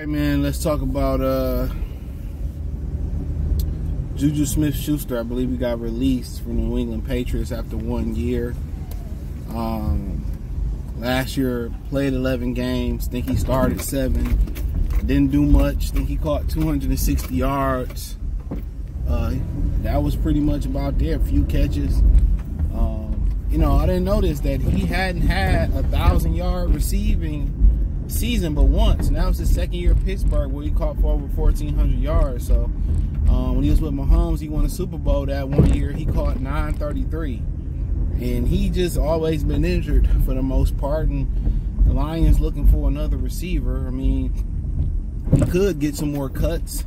Hey man, let's talk about JuJu Smith-Schuster. I believe he got released from the New England Patriots after 1 year. Last year, played 11 games. Think he started 7. Didn't do much. Think he caught 260 yards. That was pretty much about there. A few catches. You know, I didn't notice that he hadn't had a 1,000-yard receiving season but once, and that was his second year at Pittsburgh, where he caught for over 1,400 yards. So when he was with Mahomes, he won a Super Bowl that 1 year. He caught 933, and he just always been injured for the most part. And the Lions looking for another receiver. I mean, he could get some more cuts,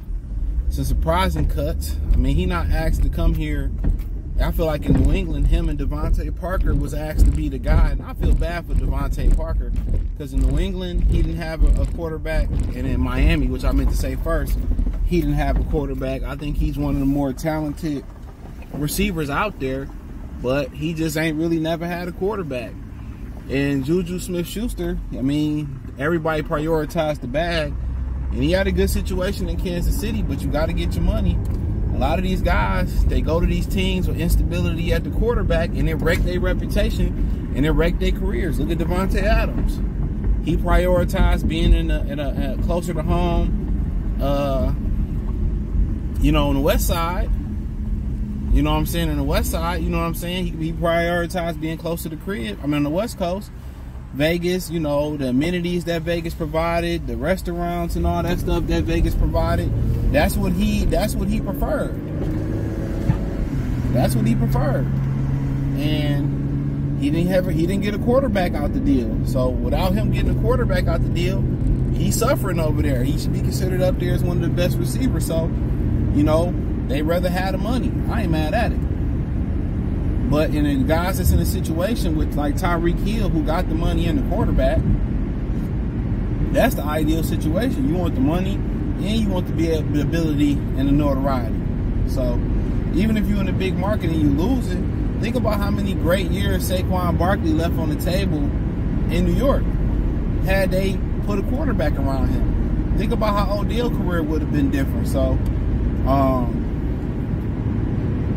some surprising cuts. I mean, he not asked to come here. I feel like in New England, him and Devontae Parker was asked to be the guy. And I feel bad for Devontae Parker because in New England, he didn't have a quarterback. And in Miami, which I meant to say first, he didn't have a quarterback. I think he's one of the more talented receivers out there, but he just ain't really never had a quarterback. And JuJu Smith-Schuster, I mean, everybody prioritized the bag. And he had a good situation in Kansas City, but you got to get your money. A lot of these guys, they go to these teams with instability at the quarterback, and they wreck their reputation, and they wreck their careers. Look at Devontae Adams. He prioritized being in a closer to home, you know, on the west side. You know what I'm saying? On the west side, you know what I'm saying? He prioritized being close to the crib. I mean, on the west coast. Vegas, you know, the amenities that Vegas provided, the restaurants and all that stuff that Vegas provided. That's what he preferred. That's what he preferred. And he didn't get a quarterback out the deal. So without him getting a quarterback out the deal, he's suffering over there. He should be considered up there as one of the best receivers. So, you know, they rather have the money. I ain't mad at it. But in the guys that's in a situation with like Tyreek Hill, who got the money and the quarterback, that's the ideal situation. You want the money and you want the ability and the notoriety. So even if you're in a big market and you lose it, think about how many great years Saquon Barkley left on the table in New York had they put a quarterback around him. Think about how Odell's career would have been different. So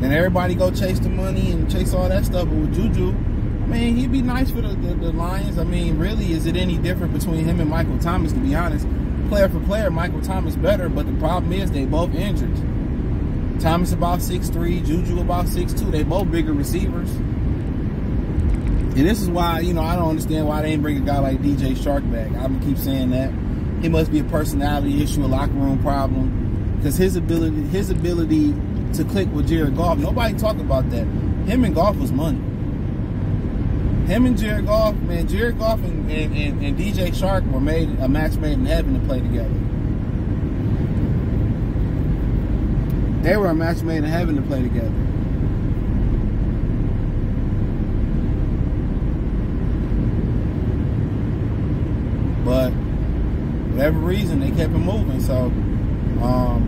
and everybody go chase the money and chase all that stuff. But with JuJu, I mean, he'd be nice for the Lions. I mean, really, is it any different between him and Michael Thomas, to be honest? Player for player, Michael Thomas better, but the problem is they both injured. Thomas about 6'3", JuJu about 6'2". They both bigger receivers. And this is why, you know, I don't understand why they didn't bring a guy like DJ Shark back. I'm going to keep saying that. He must be a personality issue, a locker room problem. Because his ability to click with Jared Goff. Nobody talk about that. Him and Goff was money. Him and Jared Goff, man, Jared Goff and DJ Shark were a match made in heaven to play together. They were a match made in heaven to play together. But whatever reason, they kept him moving. So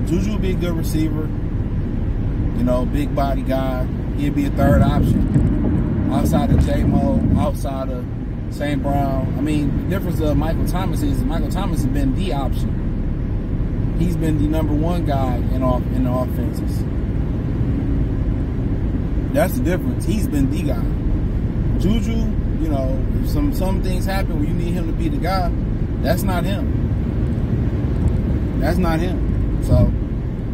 JuJu will be a good receiver. You know, big body guy. He'd be a third option. Outside of J-Mo, outside of St. Brown. I mean, the difference of Michael Thomas is Michael Thomas has been the option. He's been the #1 guy in the offenses. That's the difference. He's been the guy. JuJu, you know, if some things happen where you need him to be the guy, that's not him. That's not him. So,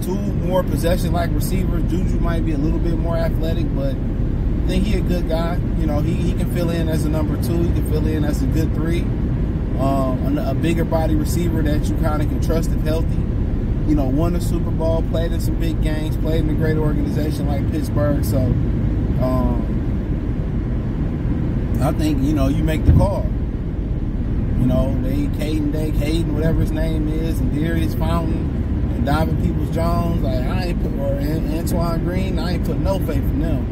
2 more possession-like receivers. JuJu might be a little bit more athletic, but I think he's a good guy. You know, he can fill in as a #2. He can fill in as a good 3. A bigger body receiver that you kind of can trust if healthy. You know, won a Super Bowl, played in some big games, played in a great organization like Pittsburgh. So, I think, you know, you make the call. You know, Caden, whatever his name is, and Darius Fountain, and Donovan Peoples-Jones, like or Antoine Green, I ain't put no faith in them.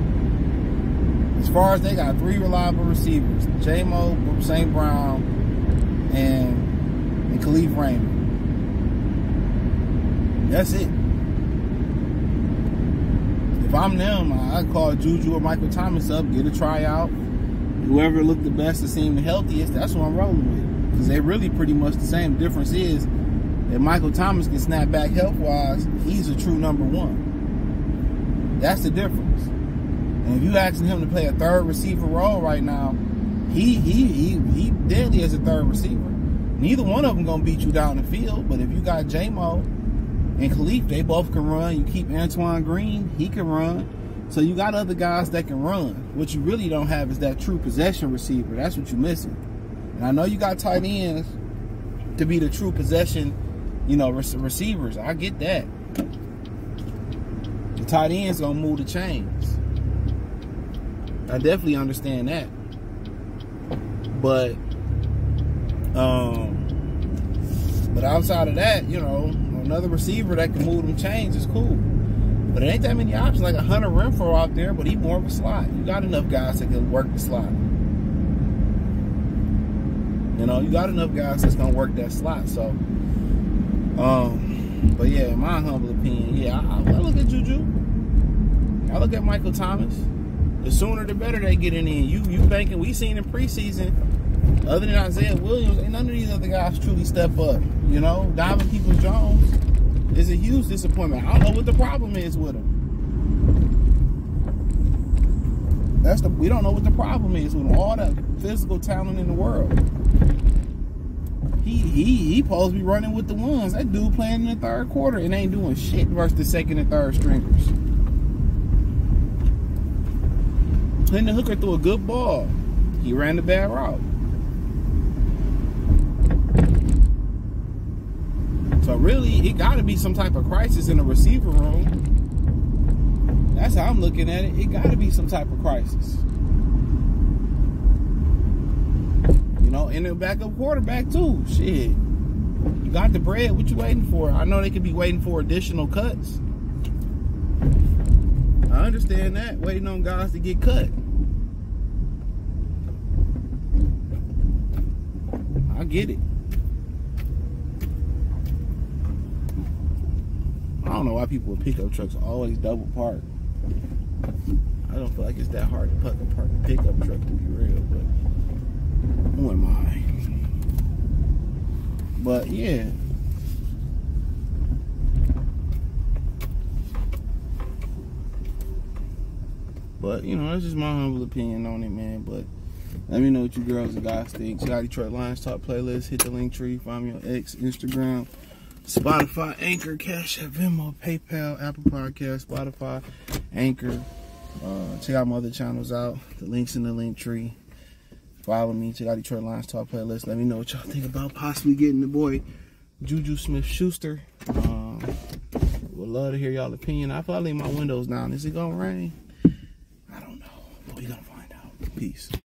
As far as they got 3 reliable receivers, J-Mo, St. Brown, and Khalif Raymond. That's it. If I'm them, I'd call JuJu or Michael Thomas up, get a tryout. Whoever looked the best and seemed the healthiest, that's what I'm rolling with. Because they're really pretty much the same. The difference is if Michael Thomas can snap back health-wise, he's a true number one. That's the difference. And if you asking him to play a third receiver role right now, he deadly as a third receiver. Neither one of them gonna beat you down the field. But if you got J-Mo and Khalif, they both can run. You keep Antoine Green, he can run. So you got other guys that can run. What you really don't have is that true possession receiver. That's what you're missing. And I know you got tight ends to be the true possession, you know, receivers. I get that. The tight end's gonna move the chains. I definitely understand that. But outside of that, you know, another receiver that can move them chains is cool. But it ain't that many options. Like a Hunter Renfrow out there, but he's more of a slot. You got enough guys that can work the slot. You know, you got enough guys that's gonna work that slot. So, but yeah, in my humble opinion, yeah, I look at JuJu. I look at Michael Thomas. The sooner the better they get in. You banking. We seen in preseason, other than Isaiah Williams, ain't none of these other guys truly step up. You know, Donovan Peoples-Jones is a huge disappointment. I don't know what the problem is with him. We don't know what the problem is with him. All the physical talent in the world. He supposed to be running with the ones. That dude playing in the third quarter and ain't doing shit versus the second and third stringers. Hendon Hooker threw a good ball. He ran the bad route. So really, it got to be some type of crisis in the receiver room. That's how I'm looking at it. It got to be some type of crisis. You know, and the backup quarterback too. Shit. You got the bread. What you waiting for? I know they could be waiting for additional cuts. I understand that. Waiting on guys to get cut. I get it. I don't know why people with pickup trucks always double park. I don't feel like it's that hard to park a pickup truck, to be real, but who am I? But yeah. But, you know, that's just my humble opinion on it, man. But let me know what you girls and guys think. Check out Detroit Lions Talk playlist. Hit the link tree. Find me on X, Instagram, Spotify, Anchor, Cash App, Venmo, PayPal, Apple Podcast, Spotify, Anchor. Check out my other channels out. The link's in the link tree. Follow me. Check out Detroit Lions Talk playlist. Let me know what y'all think about possibly getting the boy JuJu Smith-Schuster. Would love to hear y'all opinion. I probably leave my windows down. Is it gonna rain? I don't know, but we gonna find out. Peace.